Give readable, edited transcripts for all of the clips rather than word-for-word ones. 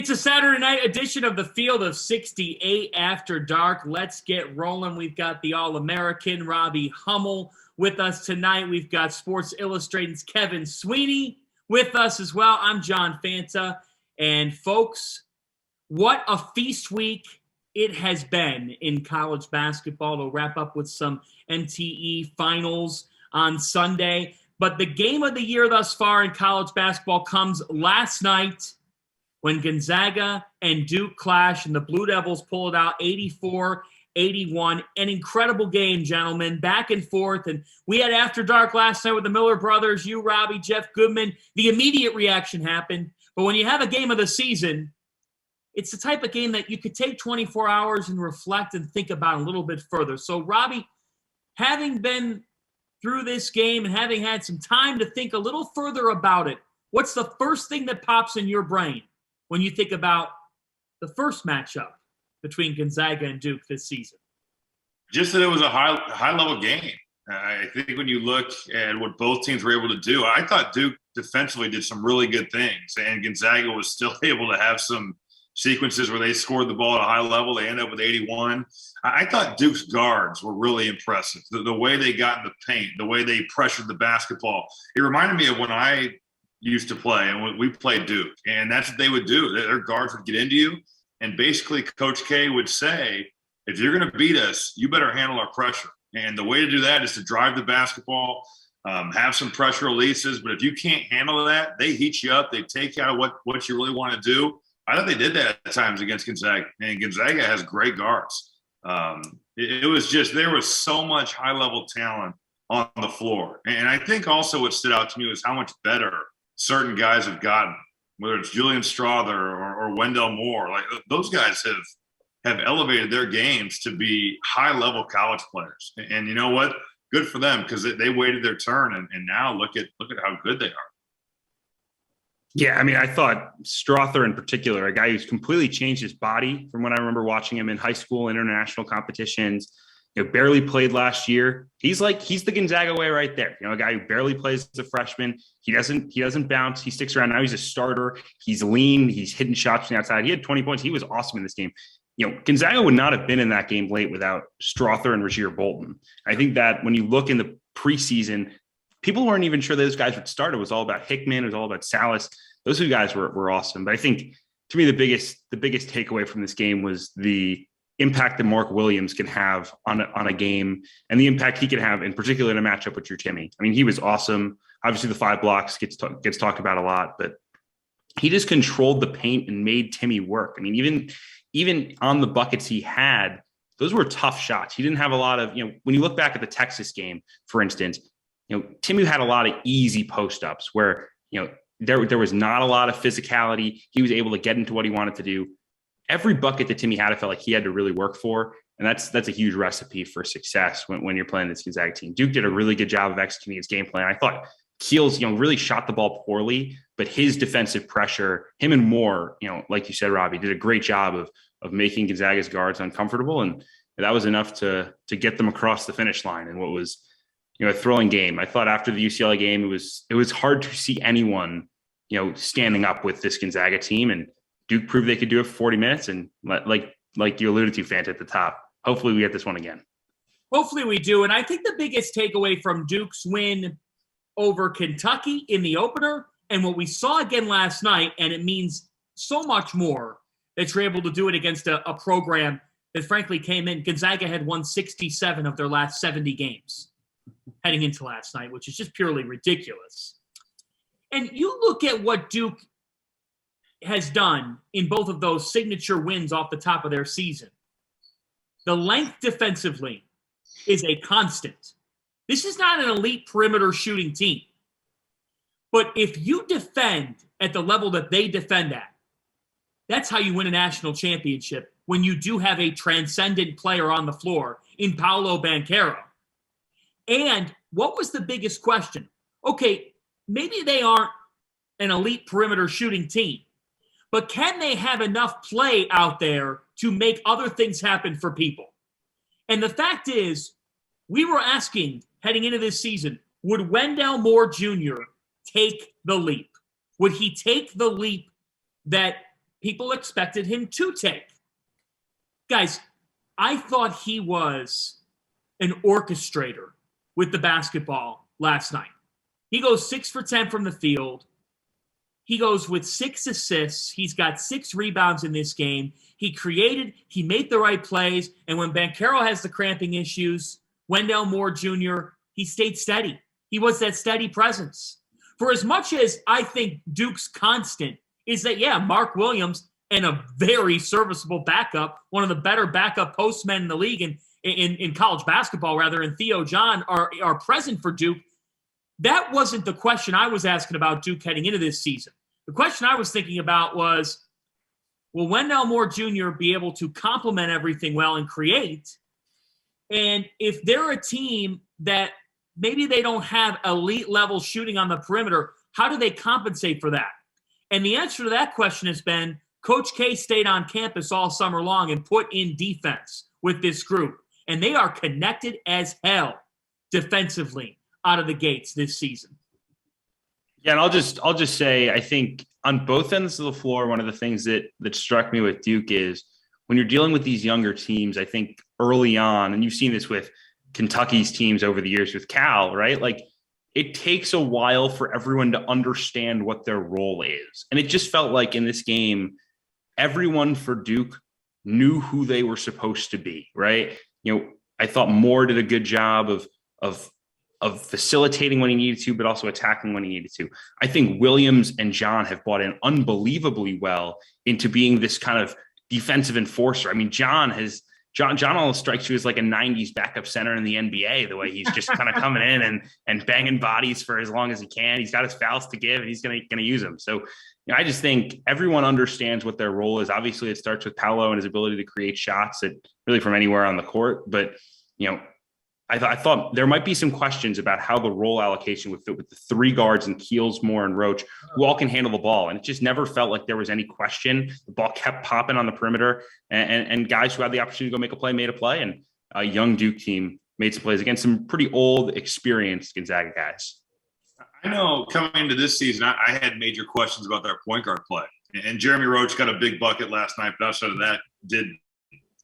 It's a Saturday night edition of the Field of 68 After Dark. Let's get rolling. We've got the All-American Robbie Hummel with us tonight. We've got Sports Illustrated's Kevin Sweeney with us as well. I'm John Fanta. And folks, what a feast week it has been in college basketball. To wrap up with some MTE finals on Sunday. But the game of the year thus far in college basketball comes last night, when Gonzaga and Duke clash and the Blue Devils pull it out 84-81. An incredible game, gentlemen, back and forth. And we had After Dark last night with the Miller brothers, you, Robbie, Jeff Goodman. The immediate reaction happened. But when you have a game of the season, it's the type of game that you could take 24 hours and reflect and think about a little bit further. So, Robbie, having been through this game and having had some time to think a little further about it, what's the first thing that pops in your brain when you think about the first matchup between Gonzaga and Duke this season? Just that it was a high-level game. I think when you look at what both teams were able to do, I thought Duke defensively did some really good things, and Gonzaga was still able to have some sequences where they scored the ball at a high level. They ended up with 81. I thought Duke's guards were really impressive. The way they got in the paint, the way they pressured the basketball. It reminded me of when I used to play, and we played Duke, and that's what they would do. Their guards would get into you, and basically Coach K would say, if you're going to beat us, you better handle our pressure. And the way to do that is to drive the basketball, have some pressure releases, but if you can't handle that, they heat you up, they take you out of what you really want to do. I thought they did that at times against Gonzaga, and Gonzaga has great guards. It was just, there was so much high-level talent on the floor. And I think also what stood out to me was how much better certain guys have gotten, whether it's Julian Strother or Wendell Moore. Like, those guys have elevated their games to be high-level college players. And you know what? Good for them, because they waited their turn, and now look at how good they are. Yeah, I mean, I thought Strother in particular, a guy who's completely changed his body from when I remember watching him in high school, international competitions, barely played last year. He's the Gonzaga way right there. A guy who barely plays as a freshman. He doesn't bounce. He sticks around. Now he's a starter. He's lean. He's hitting shots from the outside. He had 20 points. He was awesome in this game. Gonzaga would not have been in that game late without Strother and Rasir Bolton. I think that when you look in the preseason, people weren't even sure those guys would start. It was all about Hickman. It was all about Salas. Those two guys were awesome. But I think, to me, the biggest takeaway from this game was the impact that Mark Williams can have on a game, and the impact he can have in particular in a matchup with Drew Timme. I mean, he was awesome. Obviously, the 5 blocks gets talked about a lot, but he just controlled the paint and made Timme work. I mean, even on the buckets he had, those were tough shots. He didn't have a lot of, when you look back at the Texas game, for instance, Timme had a lot of easy post-ups where, there was not a lot of physicality. He was able to get into what he wanted to do. Every bucket that Timme had, I felt like he had to really work for. And that's a huge recipe for success when you're playing this Gonzaga team. Duke did a really good job of executing his game plan. I thought Keels, really shot the ball poorly, but his defensive pressure, him and Moore, like you said, Robbie, did a great job of making Gonzaga's guards uncomfortable. And that was enough to get them across the finish line in what was, a thrilling game. I thought after the UCLA game, it was hard to see anyone, standing up with this Gonzaga team, and Duke proved they could do it for 40 minutes. And like you alluded to, Fanta, at the top, hopefully we get this one again. Hopefully we do. And I think the biggest takeaway from Duke's win over Kentucky in the opener, and what we saw again last night, and it means so much more that you're able to do it against a program that frankly came in. Gonzaga had won 67 of their last 70 games heading into last night, which is just purely ridiculous. And you look at what Duke has done in both of those signature wins off the top of their season. The length defensively is a constant. This is not an elite perimeter shooting team. But if you defend at the level that they defend at, that's how you win a national championship, when you do have a transcendent player on the floor in Paolo Banchero. And what was the biggest question? Okay, maybe they aren't an elite perimeter shooting team, but can they have enough play out there to make other things happen for people? And the fact is, we were asking heading into this season, would Wendell Moore Jr. take the leap? Would he take the leap that people expected him to take. Guys, I thought he was an orchestrator with the basketball last night. He goes 6 for 10 from the field. He goes with 6 assists. He's got 6 rebounds in this game. He made the right plays. And when Banchero has the cramping issues, Wendell Moore Jr., he stayed steady. He was that steady presence. For as much as I think Duke's constant is that, Mark Williams and a very serviceable backup, one of the better backup postmen in the league in college basketball, rather, and Theo John are present for Duke. That wasn't the question I was asking about Duke heading into this season. The question I was thinking about was, will Wendell Moore Jr. be able to complement everything well and create? And if they're a team that maybe they don't have elite level shooting on the perimeter, how do they compensate for that? And the answer to that question has been Coach K stayed on campus all summer long and put in defense with this group. And they are connected as hell defensively out of the gates this season. Yeah, and I'll just say, I think on both ends of the floor, one of the things that struck me with Duke is when you're dealing with these younger teams, I think early on, and you've seen this with Kentucky's teams over the years with Cal, right? Like, it takes a while for everyone to understand what their role is. And it just felt like in this game, everyone for Duke knew who they were supposed to be, right? I thought Moore did a good job of facilitating when he needed to, but also attacking when he needed to. I think Williams and John have bought in unbelievably well into being this kind of defensive enforcer. I mean, John almost strikes you as like a 90s backup center in the NBA, the way he's just kind of coming in and banging bodies for as long as he can. He's got his fouls to give, and he's going to use them. So I just think everyone understands what their role is. Obviously, it starts with Paolo and his ability to create shots really from anywhere on the court. But, I thought there might be some questions about how the role allocation would fit with the 3 guards and Keels, Moore, and Roach, who all can handle the ball. And it just never felt like there was any question. The ball kept popping on the perimeter, and guys who had the opportunity to go make a play made a play. And a young Duke team made some plays against some pretty old, experienced Gonzaga guys. I know coming into this season, I had major questions about their point guard play. And Jeremy Roach got a big bucket last night, but outside of that, did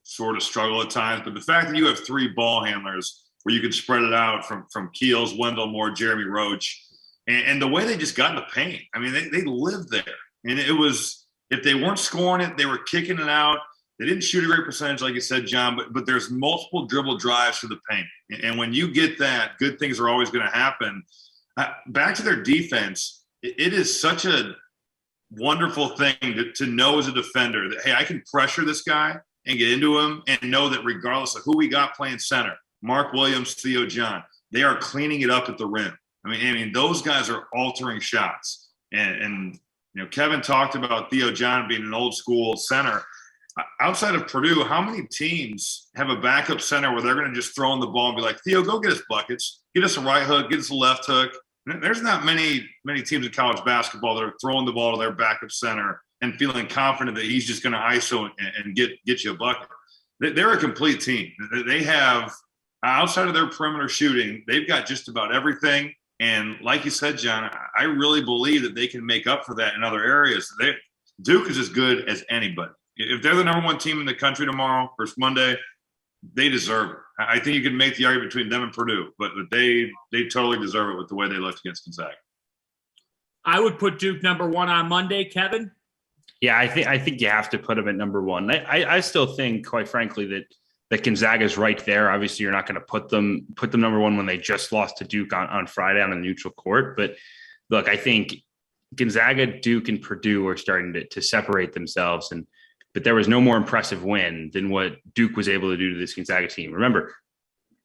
sort of struggle at times. But the fact that you have 3 ball handlers where you could spread it out from Keels, Wendell Moore, Jeremy Roach, and the way they just got in the paint. I mean, they lived there. And it was, if they weren't scoring it, they were kicking it out. They didn't shoot a great percentage, like you said, John, but there's multiple dribble drives to the paint. And when you get that, good things are always going to happen. Back to their defense, it is such a wonderful thing to know as a defender that, hey, I can pressure this guy and get into him and know that regardless of who we got playing center, Mark Williams, Theo John, they are cleaning it up at the rim. I mean, those guys are altering shots. And Kevin talked about Theo John being an old school center. Outside of Purdue, how many teams have a backup center where they're going to just throw in the ball and be like, Theo, go get us buckets, get us a right hook, get us a left hook. There's not many teams in college basketball that are throwing the ball to their backup center and feeling confident that he's just going to ISO and get you a bucket. They're a complete team. They have, outside of their perimeter shooting, they've got just about everything. And like you said, John, I really believe that they can make up for that in other areas. Duke is as good as anybody. If they're the number 1 team in the country tomorrow, first Monday, they deserve it. I think you can make the argument between them and Purdue, but they totally deserve it with the way they looked against Gonzaga. I would put Duke number 1 on Monday, Kevin. Yeah, I think you have to put them at number 1. I still think, quite frankly, that Gonzaga is right there. Obviously, you're not going to put them number 1 when they just lost to Duke on Friday on a neutral court. But look, I think Gonzaga, Duke, and Purdue are starting to separate themselves. But there was no more impressive win than what Duke was able to do to this Gonzaga team. Remember,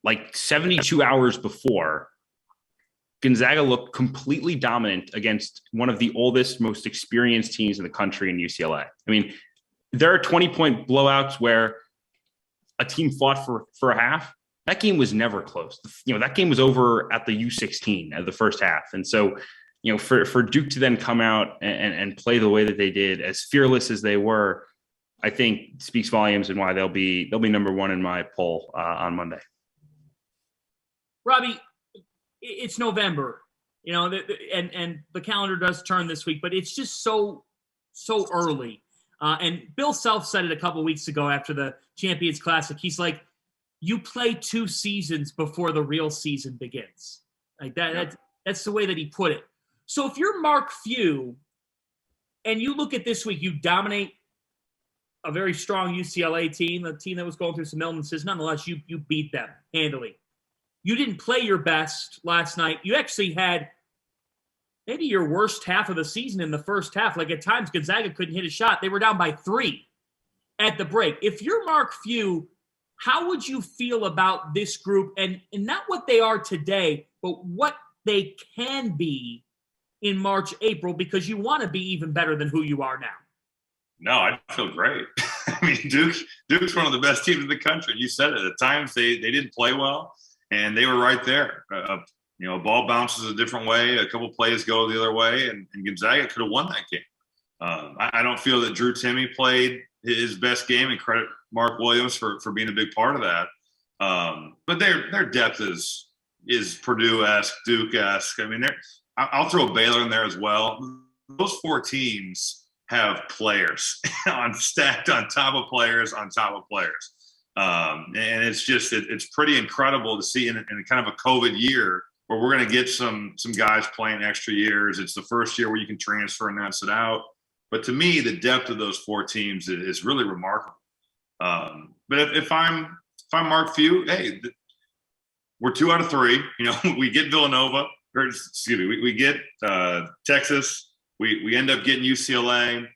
like 72 hours before, Gonzaga looked completely dominant against one of the oldest, most experienced teams in the country in UCLA. I mean, there are 20-point blowouts where a team fought for a half. That game was never close. That game was over at the U16 at the first half. And so, for Duke to then come out and play the way that they did, as fearless as they were, I think speaks volumes and why they'll be number 1 in my poll on Monday. Robbie, it's November, and the calendar does turn this week, but it's just so early. And Bill Self said it a couple weeks ago after the Champions Classic. He's like, you play 2 seasons before the real season begins. Like that. That's the way that he put it. So if you're Mark Few and you look at this week, you dominate a very strong UCLA team, a team that was going through some illnesses. Nonetheless, you beat them handily. You didn't play your best last night. You actually had maybe your worst half of the season in the first half. Like at times, Gonzaga couldn't hit a shot. They were down by 3 at the break. If you're Mark Few, how would you feel about this group and not what they are today, but what they can be in March, April, because you want to be even better than who you are now? No, I feel great. I mean, Duke's one of the best teams in the country. You said it. At times they didn't play well, and they were right there. A ball bounces a different way. A couple plays go the other way, and Gonzaga could have won that game. I don't feel that Drew Timme played his best game, and credit Mark Williams for being a big part of that. But their depth is Purdue-esque, Duke-esque. I mean, I'll throw Baylor in there as well. Those 4 teams have players stacked on top of players on top of players. And it's pretty incredible to see in kind of a COVID year where we're going to get some guys playing extra years. It's the first year where you can transfer and not sit out. But to me, the depth of those 4 teams is really remarkable. But if I'm Mark Few, hey, we're 2 out of 3. We get Villanova, or excuse me, we get Texas. We end up getting UCLA.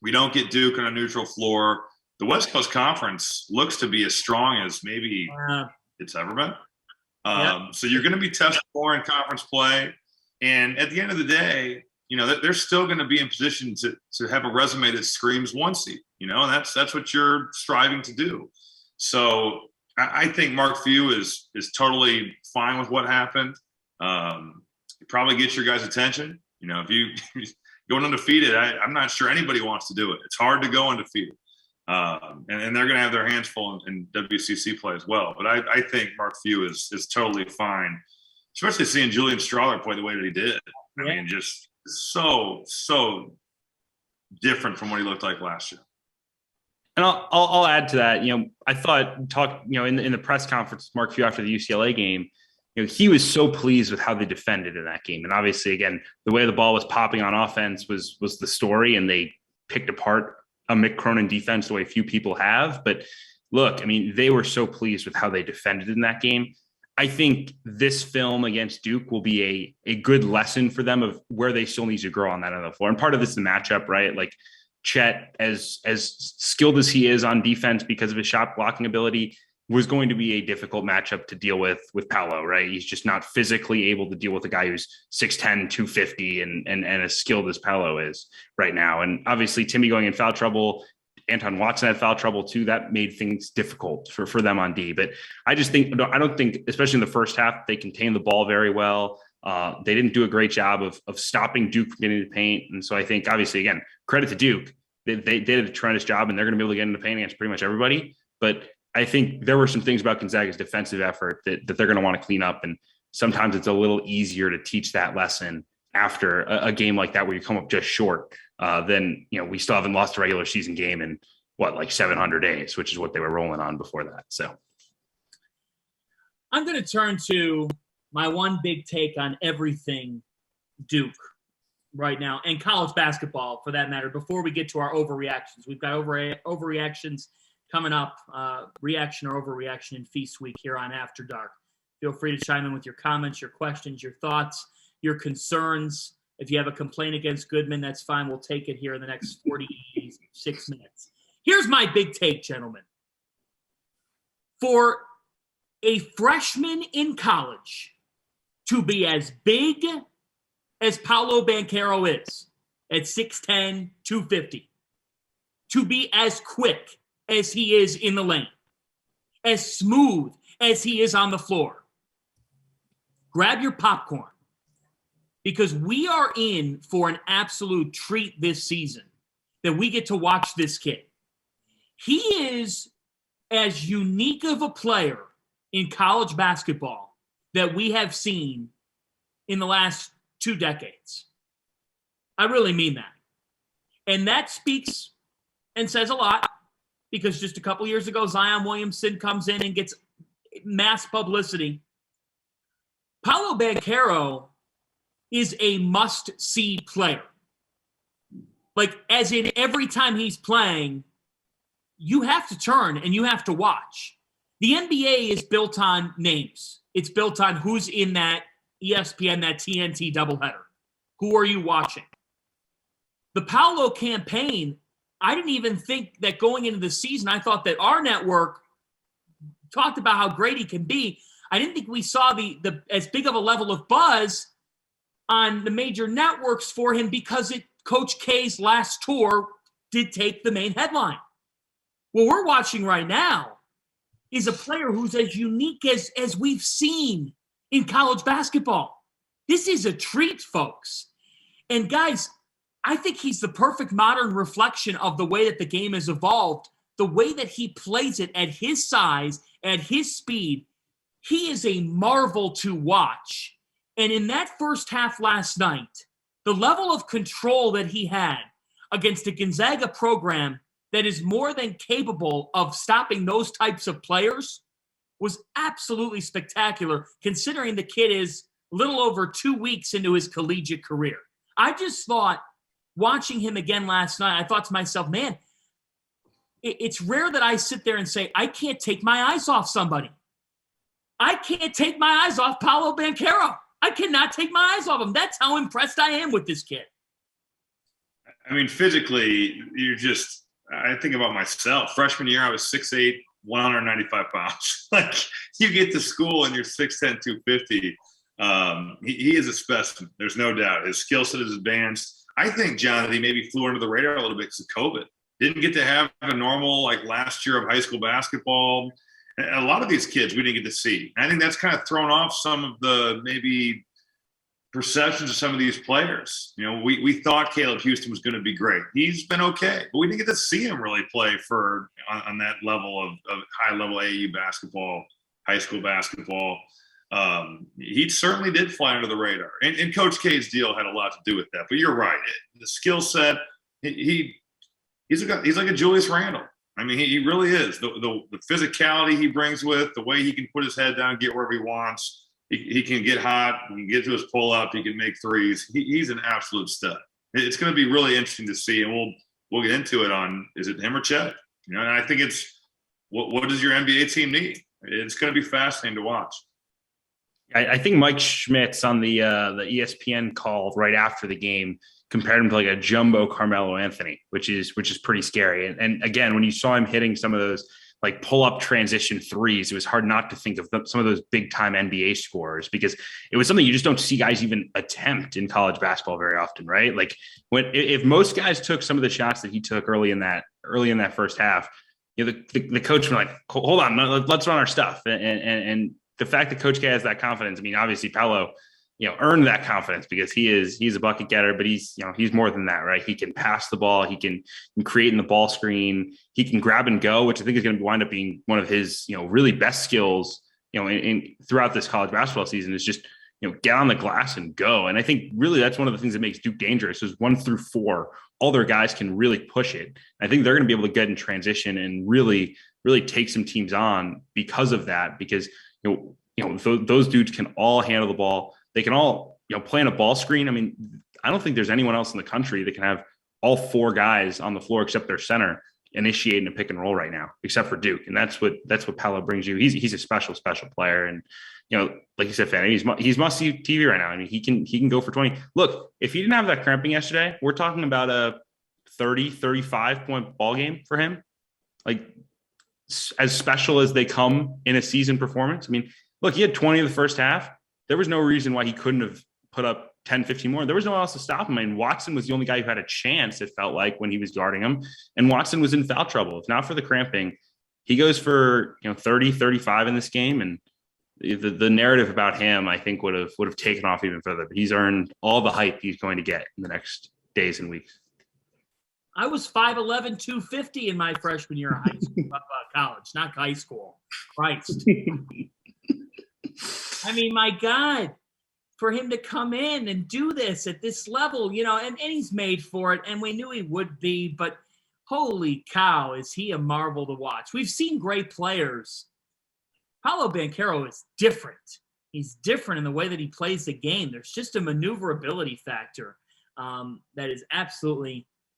We don't get Duke on a neutral floor. The West Coast Conference looks to be as strong as maybe it's ever been. So you're going to be tested more in conference play. And at the end of the day, they're still going to be in position to have a resume that screams 1 seed, and that's what you're striving to do. So I think Mark Few is totally fine with what happened. It probably gets your guys' attention. If you going undefeated, I'm not sure anybody wants to do it. It's hard to go undefeated. And they're going to have their hands full in WCC play as well. But I think Mark Few is totally fine, especially seeing Julian Strawler play the way that he did. I mean, just so different from what he looked like last year. And I'll add to that. I thought in the press conference, Mark Few after the UCLA game, he was so pleased with how they defended in that game. And obviously, again, the way the ball was popping on offense was the story, and they picked apart a Mick Cronin defense the way few people have. But look, I mean, they were so pleased with how they defended in that game. I think this film against Duke will be a good lesson for them of where they still need to grow on that end of the floor. And part of this is the matchup, right? Like Chet, as skilled as he is on defense because of his shot blocking ability, was going to be a difficult matchup to deal with Paolo, right? He's just not physically able to deal with a guy who's 6'10", 250 and as skilled as Paolo is right now. And obviously Timme going in foul trouble, Anton Watson had foul trouble too. That made things difficult for them on D. But I don't think, especially in the first half, they contained the ball very well. They didn't do a great job of stopping Duke from getting into the paint. And so I think, obviously, again, credit to Duke. They did a tremendous job, and they're going to be able to get into the paint against pretty much everybody. But I think there were some things about Gonzaga's defensive effort that they're going to want to clean up. And sometimes it's a little easier to teach that lesson after a game like that, where you come up just short. Then, we still haven't lost a regular season game in 700 days, which is what they were rolling on before that. So I'm going to turn to my one big take on everything Duke right now, and college basketball for that matter, before we get to our overreactions. We've got overreactions coming up, reaction or overreaction in Feast Week here on After Dark. Feel free to chime in with your comments, your questions, your thoughts, your concerns. If you have a complaint against Goodman, that's fine. We'll take it here in the next 46 minutes. Here's my big take, gentlemen. For a freshman in college to be as big as Paolo Banchero is at 6'10", 250, to be as quick as he is in the lane, as smooth as he is on the floor, grab your popcorn, because we are in for an absolute treat this season that we get to watch this kid. He is as unique of a player in college basketball that we have seen in the last 2 decades. I really mean that. And that speaks and says a lot because just a couple years ago, Zion Williamson comes in and gets mass publicity. Paolo Banchero is a must-see player. Like, as in every time he's playing, you have to turn and you have to watch. The NBA is built on names. It's built on who's in that ESPN, that TNT doubleheader. Who are you watching? The Paolo campaign, I didn't even think that going into the season, I thought that our network talked about how great he can be. I didn't think we saw the as big of a level of buzz on the major networks for him because Coach K's last tour did take the main headline. What we're watching right now is a player who's as unique as we've seen in college basketball. This is a treat, folks. And guys, I think he's the perfect modern reflection of the way that the game has evolved, the way that he plays it at his size, at his speed. He is a marvel to watch. And in that first half last night, the level of control that he had against a Gonzaga program that is more than capable of stopping those types of players was absolutely spectacular, considering the kid is a little over 2 weeks into his collegiate career. I just thought, watching him again last night, I thought to myself, man, it's rare that I sit there and say, I can't take my eyes off somebody. I can't take my eyes off Paolo Banchero. I cannot take my eyes off him. That's how impressed I am with this kid. I mean, physically, I think about myself. Freshman year, I was 6'8", 195 pounds. Like, you get to school and you're 6'10", 250. He is a specimen. There's no doubt. His skill set is advanced. I think, John, that he maybe flew under the radar a little bit because of COVID. Didn't get to have a normal, like, last year of high school basketball. And a lot of these kids we didn't get to see. And I think that's kind of thrown off some of the maybe perceptions of some of these players. You know, we thought Caleb Houston was going to be great. He's been okay, but we didn't get to see him really play on that level of high-level AAU basketball, high school basketball. He certainly did fly under the radar. And Coach K's deal had a lot to do with that. But you're right. The skill set, he's like a Julius Randle. I mean, he really is. The physicality he brings with, the way he can put his head down, get wherever he wants. He can get hot. He can get to his pull-up. He can make threes. He's an absolute stud. It's going to be really interesting to see, and we'll get into it on, is it him or Chet? You know, and I think it's what does your NBA team need? It's going to be fascinating to watch. I think Mike Schmitz on the ESPN call right after the game compared him to like a jumbo Carmelo Anthony, which is pretty scary. And again, when you saw him hitting some of those like pull-up transition threes, it was hard not to think of some of those big-time NBA scorers because it was something you just don't see guys even attempt in college basketball very often, right? Like if most guys took some of the shots that he took early in that first half, you know, the coach was like, hold on, let's run our stuff. And the fact that Coach K has that confidence, I mean, obviously Paolo, you know, earned that confidence because he's a bucket getter, but he's more than that, right? He can pass the ball, he can create in the ball screen, he can grab and go, which I think is going to wind up being one of his, you know, really best skills, you know, in throughout this college basketball season is just, you know, get on the glass and go. And I think really that's one of the things that makes Duke dangerous is 1 through 4, all their guys can really push it. I think they're going to be able to get in transition and really take some teams on because of that, because, you know, those dudes can all handle the ball. They can all, you know, play in a ball screen. I mean, I don't think there's anyone else in the country that can have all 4 guys on the floor except their center initiating a pick and roll right now, except for Duke. And that's what Paolo brings you. He's a special player. And, you know, like you said, Fanny, he's must-see TV right now. I mean, he can go for 20. Look, if he didn't have that cramping yesterday, we're talking about a 35 point ball game for him. Like, as special as they come in a season performance. I mean, look, he had 20 in the first half. There was no reason why he couldn't have put up 10, 15 more. There was no one else to stop him. I mean, Watson was the only guy who had a chance, it felt like, when he was guarding him. And Watson was in foul trouble. If not for the cramping, he goes for, you know, 30, 35 in this game. And the narrative about him, I think, would have taken off even further. But he's earned all the hype he's going to get in the next days and weeks. I was 5'11", 250 in my freshman year of high school, college, not high school. Christ. I mean, my God, for him to come in and do this at this level, you know, and he's made for it, and we knew he would be, but holy cow, is he a marvel to watch. We've seen great players. Paolo Banchero is different. He's different in the way that he plays the game. There's just a maneuverability factor that is absolutely